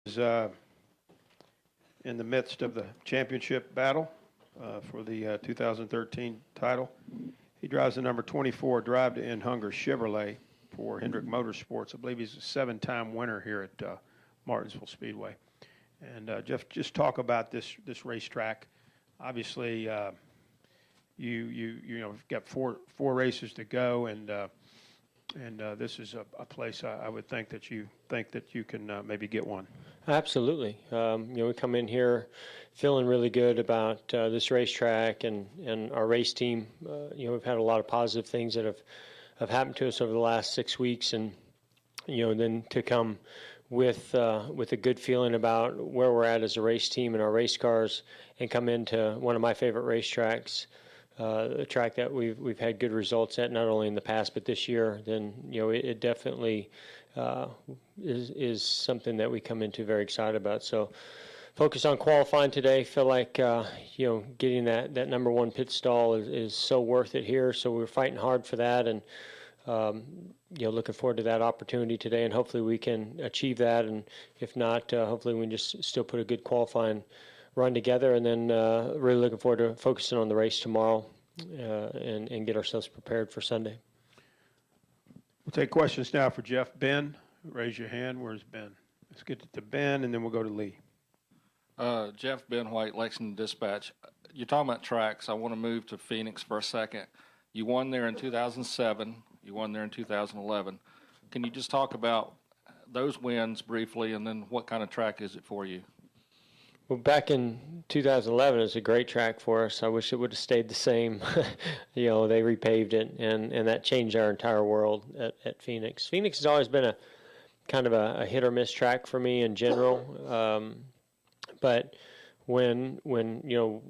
is in the midst of the championship battle for the 2013 title. He drives the number 24 Drive to End Hunger Chevrolet for Hendrick Motorsports. I believe he's a 7-time winner here at Martinsville Speedway. And Jeff, just talk about this racetrack. Obviously, you know, you've got four races to go, and this is a place I would think that you can maybe get one. Absolutely. You know, we come in here feeling really good about this racetrack and our race team. You know, we've had a lot of positive things that have happened to us over the last 6 weeks, and you know, then to come with a good feeling about where we're at as a race team and our race cars, and come into one of my favorite racetracks, a track that we've had good results at, not only in the past but this year. Then you know, it definitely is something that we come into very excited about. So focus on qualifying today. Feel like you know, getting that number one pit stall is so worth it here. So we're fighting hard for that, and you know, looking forward to that opportunity today, and hopefully we can achieve that. And if not, hopefully we can just still put a good qualifying run together, and then really looking forward to focusing on the race tomorrow and get ourselves prepared for Sunday. We'll take questions now for Jeff. Ben, raise your hand. Where's Ben? Let's get to Ben, and then we'll go to Lee. Jeff, Ben White, Lexington Dispatch. You're talking about tracks. I want to move to Phoenix for a second. You won there in 2007. You won there in 2011. Can you just talk about those wins briefly, and then what kind of track is it for you? Well, back in 2011, it was a great track for us. I wish it would have stayed the same. You know, they repaved it, and that changed our entire world at Phoenix. Phoenix has always been a kind of a hit or miss track for me in general. But when you know,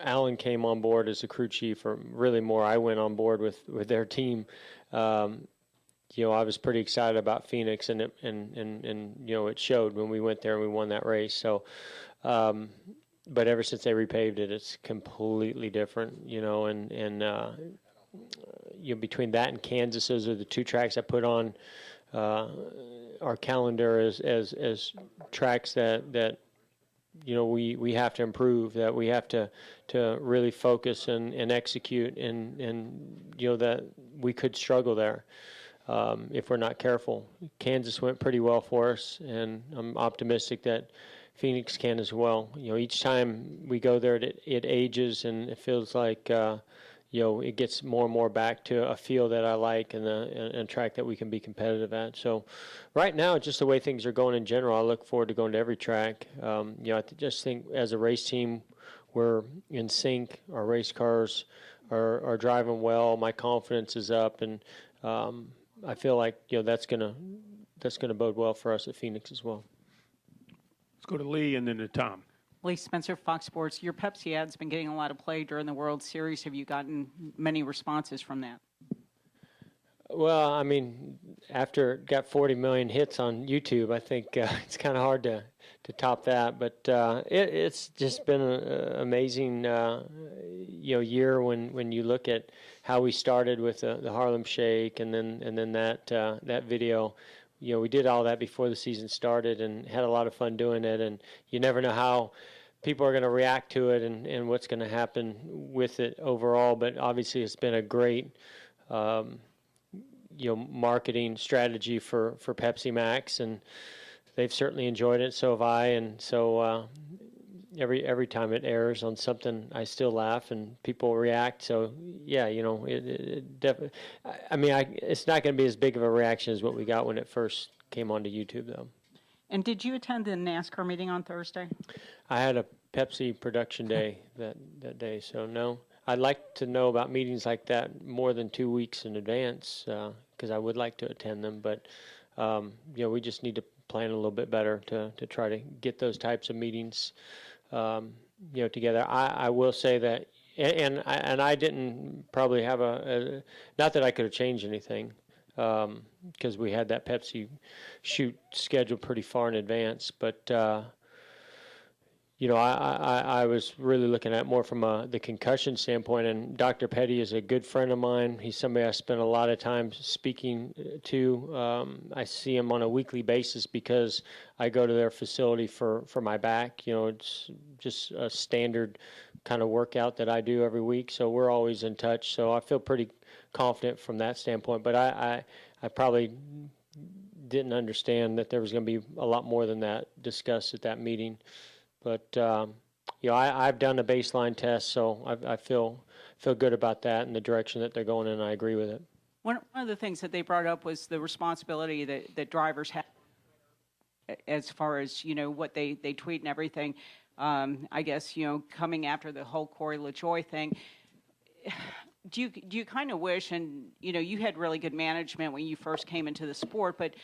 Alan came on board as the crew chief, or really more, I went on board with their team. You know, I was pretty excited about Phoenix, and you know, it showed when we went there and we won that race. So, but ever since they repaved it, it's completely different. You know, and you know, between that and Kansas, those are the two tracks I put on our calendar as tracks that you know, we have to improve, that we have to really focus and execute, and you know, that we could struggle there if we're not careful. Kansas went pretty well for us, and I'm optimistic that Phoenix can as well. You know, each time we go there, it ages, and it feels like you know, it gets more and more back to a feel that I like, and a track that we can be competitive at. So right now, just the way things are going in general, I look forward to going to every track. You know, I just think as a race team, we're in sync. Our race cars are driving well. My confidence is up, and I feel like, you know, that's gonna bode well for us at Phoenix as well. Let's go to Lee and then to Tom. Lee Spencer, Fox Sports. Your Pepsi ad's been getting a lot of play during the World Series. Have you gotten many responses from that? Well, I mean, after it got 40 million hits on YouTube, I think it's kind of hard to top that. But it's just been an amazing you know, year when you look at how we started with the Harlem Shake, and then that video. You know, we did all that before the season started and had a lot of fun doing it, and you never know how people are going to react to it and what's going to happen with it overall. But obviously it's been a great you know, marketing strategy for Pepsi Max, and they've certainly enjoyed it. So have I, and so every time it airs on something, I still laugh and people react. So yeah, you know, it definitely. I mean, it's not going to be as big of a reaction as what we got when it first came onto YouTube, though. And did you attend the NASCAR meeting on Thursday? I had a Pepsi production day that day, so no. I'd like to know about meetings like that more than 2 weeks in advance, because I would like to attend them. But you know, we just need to plan a little bit better to try to get those types of meetings you know, together. I will say that, and I didn't probably have not that I could have changed anything, because we had that Pepsi shoot scheduled pretty far in advance. But I was really looking at more from the concussion standpoint, and Dr. Petty is a good friend of mine. He's somebody I spent a lot of time speaking to. I see him on a weekly basis because I go to their facility for my back. It's just a standard kind of workout that I do every week, so we're always in touch. So I feel pretty confident from that standpoint, but I probably didn't understand that there was going to be a lot more than that discussed at that meeting. But I've done a baseline test, so I feel good about that and the direction that they're going in. And I agree with it. One of the things that they brought up was the responsibility that drivers have as far as what they tweet and everything. I guess coming after the whole Corey LaJoie thing. Do you kind of wish, and you had really good management when you first came into the sport, but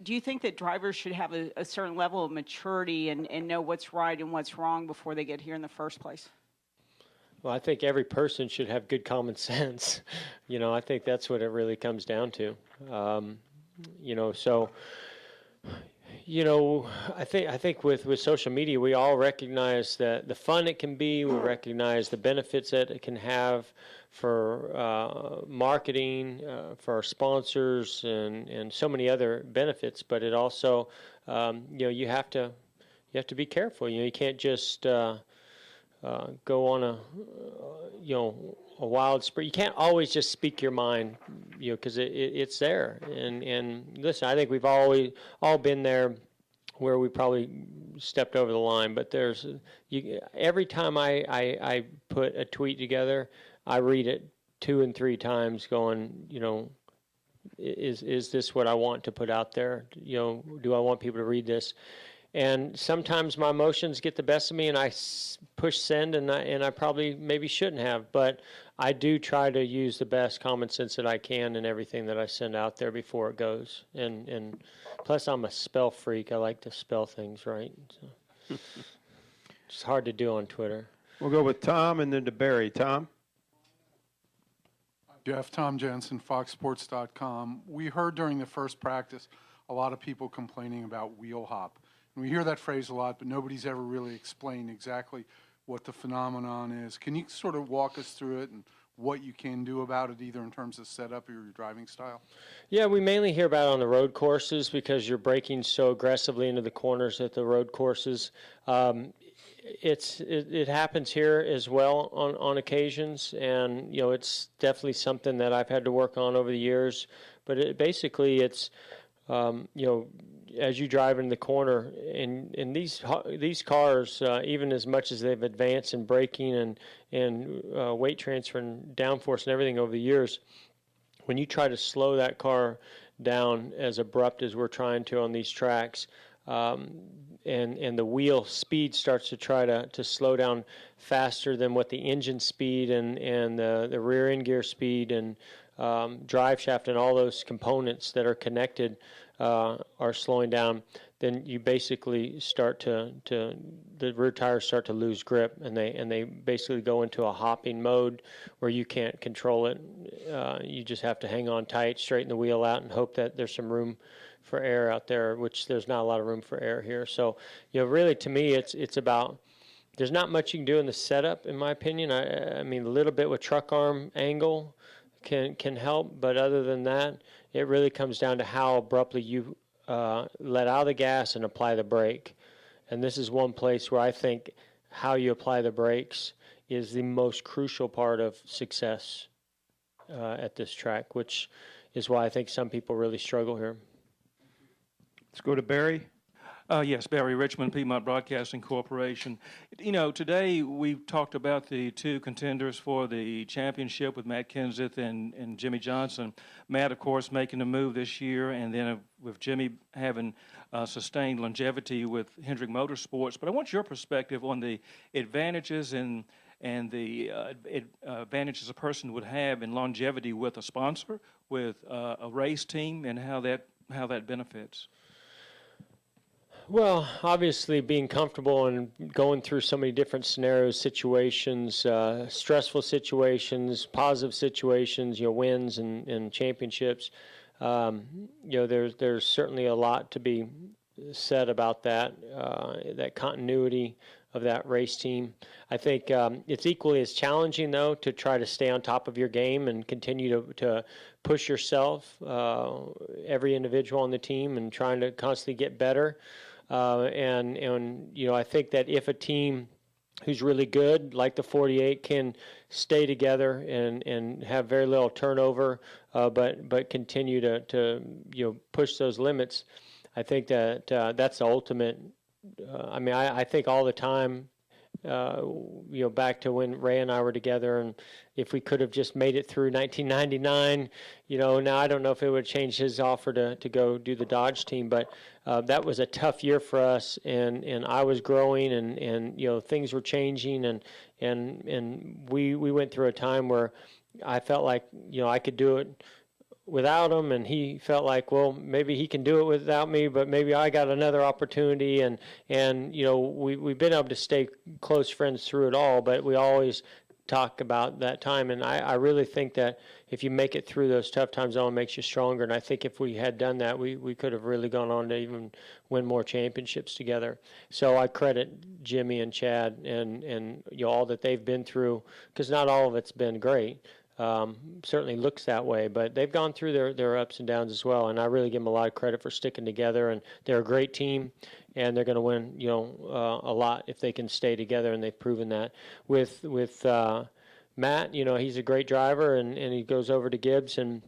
do you think that drivers should have a certain level of maturity and know what's right and what's wrong before they get here in the first place? Well, I think every person should have good common sense. I think that's what it really comes down to. I think with social media, we all recognize that the fun it can be. We recognize the benefits that it can have for marketing, for our sponsors, and so many other benefits. But it also, you have to be careful. You can't just go on a wild spree. You can't always just speak your mind, because it's there. And listen, I think we've all been there where we probably stepped over the line. But every time I put a tweet together, I read it 2 and 3 times, going, is this what I want to put out there? Do I want people to read this? And sometimes my emotions get the best of me, and I push send, and I probably maybe shouldn't have. But I do try to use the best common sense that I can in everything that I send out there before it goes. And plus, I'm a spell freak. I like to spell things right. So. It's hard to do on Twitter. We'll go with Tom and then to Barry. Tom? Jeff, Tom Jensen, FoxSports.com. We heard during the first practice a lot of people complaining about wheel hop. And we hear that phrase a lot, but nobody's ever really explained exactly what the phenomenon is. Can you sort of walk us through it and what you can do about it, either in terms of setup or your driving style? Yeah, we mainly hear about it on the road courses because you're braking so aggressively into the corners at the road courses. It happens here as well on occasions, and it's definitely something that I've had to work on over the years. But it's as you drive in the corner, and these cars, even as much as they've advanced in braking and weight transfer and downforce and everything over the years, when you try to slow that car down as abrupt as we're trying to on these tracks, and the wheel speed starts to try to slow down faster than what the engine speed and the rear end gear speed and drive shaft and all those components that are connected are slowing down, then you basically start the rear tires start to lose grip, and they basically go into a hopping mode where you can't control it. You just have to hang on tight, straighten the wheel out, and hope that there's some room for air out there, which there's not a lot of room for air here. So, really to me, it's about, there's not much you can do in the setup, in my opinion. I mean, a little bit with truck arm angle can help, but other than that, it really comes down to how abruptly you let out the gas and apply the brake. And this is one place where I think how you apply the brakes is the most crucial part of success at this track, which is why I think some people really struggle here. Let's go to Barry. Yes, Barry Richmond, Piedmont Broadcasting Corporation. Today we've talked about the 2 contenders for the championship with Matt Kenseth and Jimmy Johnson. Matt, of course, making the move this year, and then with Jimmy having sustained longevity with Hendrick Motorsports. But I want your perspective on the advantages and the advantages a person would have in longevity with a sponsor, with a race team, and how that benefits. Well, obviously being comfortable and going through so many different scenarios, situations, stressful situations, positive situations, wins and championships, there's certainly a lot to be said about that, that continuity of that race team. I think it's equally as challenging, though, to try to stay on top of your game and continue to push yourself, every individual on the team, and trying to constantly get better. And I think that if a team who's really good, like the 48, can stay together and have very little turnover, but continue to push those limits, I think that that's the ultimate. I think all the time, back to when Ray and I were together, and if we could have just made it through 1999, now I don't know if it would change his offer to go do the Dodge team, but that was a tough year for us, and I was growing, and things were changing, and we went through a time where I felt like I could do it without him, and he felt like, well, maybe he can do it without me, but maybe I got another opportunity, and we've been able to stay close friends through it all, but we always talk about that time, and I really think that if you make it through those tough times, it only makes you stronger, and I think if we had done that, we could have really gone on to even win more championships together. So I credit Jimmy and Chad and all that they've been through, because not all of it's been great. Certainly looks that way, but they've gone through their ups and downs as well, and I really give them a lot of credit for sticking together, and they're a great team, and they're going to win a lot if they can stay together, and they've proven that. With Matt, he's a great driver, and he goes over to Gibbs, and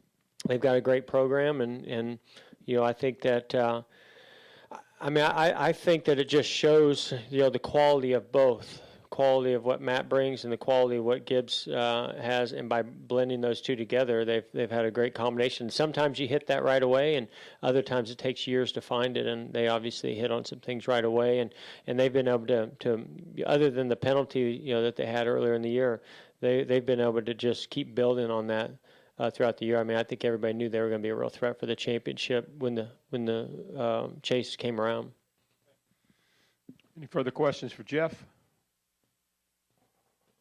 they've got a great program, and I think that I think that it just shows the quality of both. Quality of what Matt brings and the quality of what Gibbs has, and by blending those two together, they've had a great combination. Sometimes you hit that right away, and other times it takes years to find it, and they obviously hit on some things right away, and they've been able to other than the penalty that they had earlier in the year, they've been able to just keep building on that throughout the year. I think everybody knew they were going to be a real threat for the championship when the chase came around. Any further questions for Jeff?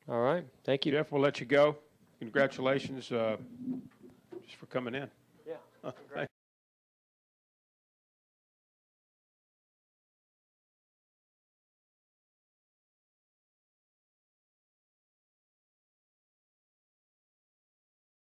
All right. Thank you. Jeff, we'll let you go. Congratulations just for coming in. Yeah. Thanks.